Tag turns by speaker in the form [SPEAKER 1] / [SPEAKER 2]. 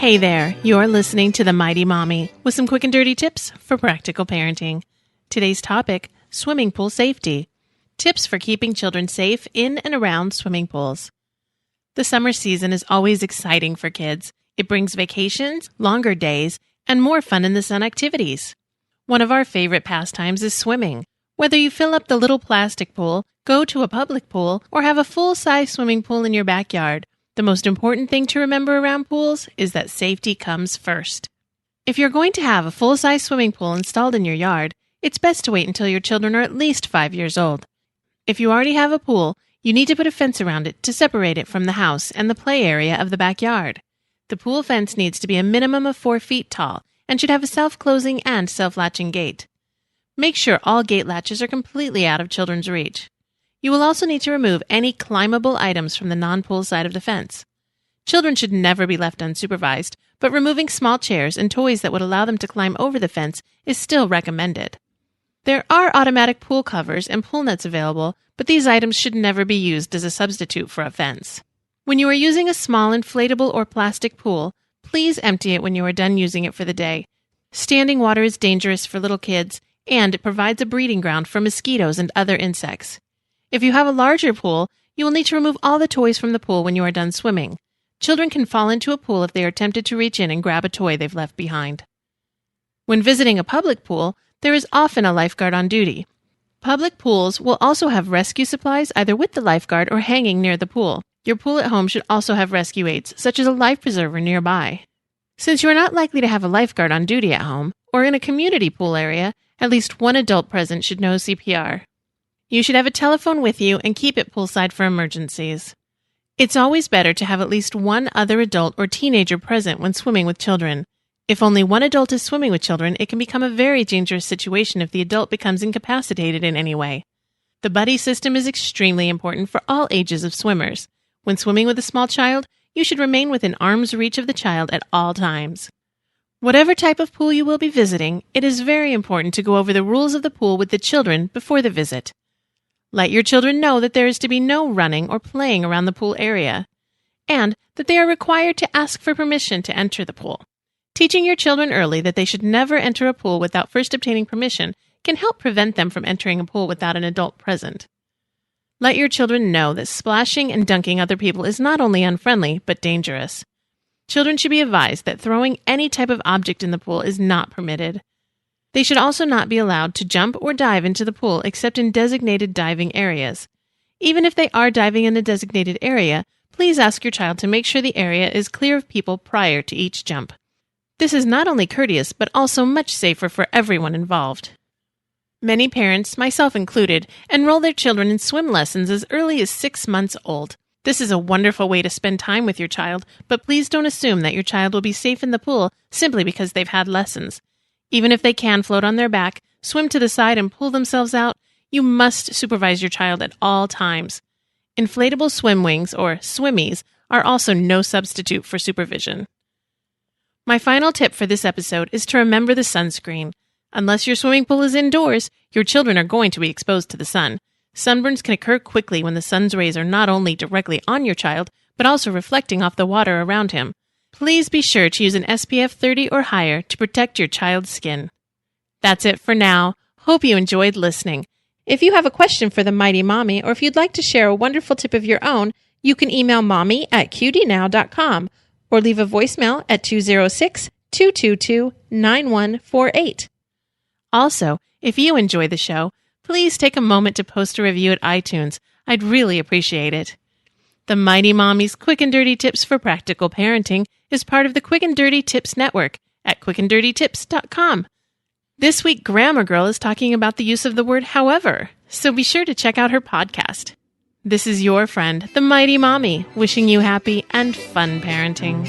[SPEAKER 1] Hey there, you're listening to The Mighty Mommy with some quick and dirty tips for practical parenting. Today's topic, swimming pool safety. Tips for keeping children safe in and around swimming pools. The summer season is always exciting for kids. It brings vacations, longer days, and more fun in the sun activities. One of our favorite pastimes is swimming. Whether you fill up the little plastic pool, go to a public pool, or have a full-size swimming pool in your backyard, the most important thing to remember around pools is that safety comes first. If you're going to have a full-size swimming pool installed in your yard, it's best to wait until your children are at least 5 years old. If you already have a pool, you need to put a fence around it to separate it from the house and the play area of the backyard. The pool fence needs to be a minimum of 4 feet tall and should have a self-closing and self-latching gate. Make sure all gate latches are completely out of children's reach. You will also need to remove any climbable items from the non-pool side of the fence. Children should never be left unsupervised, but removing small chairs and toys that would allow them to climb over the fence is still recommended. There are automatic pool covers and pool nets available, but these items should never be used as a substitute for a fence. When you are using a small inflatable or plastic pool, please empty it when you are done using it for the day. Standing water is dangerous for little kids, and it provides a breeding ground for mosquitoes and other insects. If you have a larger pool, you will need to remove all the toys from the pool when you are done swimming. Children can fall into a pool if they are tempted to reach in and grab a toy they've left behind. When visiting a public pool, there is often a lifeguard on duty. Public pools will also have rescue supplies either with the lifeguard or hanging near the pool. Your pool at home should also have rescue aids, such as a life preserver nearby. Since you are not likely to have a lifeguard on duty at home, or in a community pool area, at least one adult present should know CPR. You should have a telephone with you and keep it poolside for emergencies. It's always better to have at least one other adult or teenager present when swimming with children. If only one adult is swimming with children, it can become a very dangerous situation if the adult becomes incapacitated in any way. The buddy system is extremely important for all ages of swimmers. When swimming with a small child, you should remain within arm's reach of the child at all times. Whatever type of pool you will be visiting, it is very important to go over the rules of the pool with the children before the visit. Let your children know that there is to be no running or playing around the pool area, and that they are required to ask for permission to enter the pool. Teaching your children early that they should never enter a pool without first obtaining permission can help prevent them from entering a pool without an adult present. Let your children know that splashing and dunking other people is not only unfriendly, but dangerous. Children should be advised that throwing any type of object in the pool is not permitted. They should also not be allowed to jump or dive into the pool except in designated diving areas. Even if they are diving in a designated area, please ask your child to make sure the area is clear of people prior to each jump. This is not only courteous, but also much safer for everyone involved. Many parents, myself included, enroll their children in swim lessons as early as 6 months old. This is a wonderful way to spend time with your child, but please don't assume that your child will be safe in the pool simply because they've had lessons. Even if they can float on their back, swim to the side, and pull themselves out, you must supervise your child at all times. Inflatable swim wings, or swimmies, are also no substitute for supervision. My final tip for this episode is to remember the sunscreen. Unless your swimming pool is indoors, your children are going to be exposed to the sun. Sunburns can occur quickly when the sun's rays are not only directly on your child, but also reflecting off the water around him. Please be sure to use an SPF 30 or higher to protect your child's skin. That's it for now. Hope you enjoyed listening. If you have a question for the Mighty Mommy, or if you'd like to share a wonderful tip of your own, you can email mommy@qdnow.com or leave a voicemail at 206-222-9148. Also, if you enjoy the show, please take a moment to post a review at iTunes. I'd really appreciate it. The Mighty Mommy's Quick and Dirty Tips for Practical Parenting is part of the Quick and Dirty Tips Network at quickanddirtytips.com. This week, Grammar Girl is talking about the use of the word however, so be sure to check out her podcast. This is your friend, the Mighty Mommy, wishing you happy and fun parenting.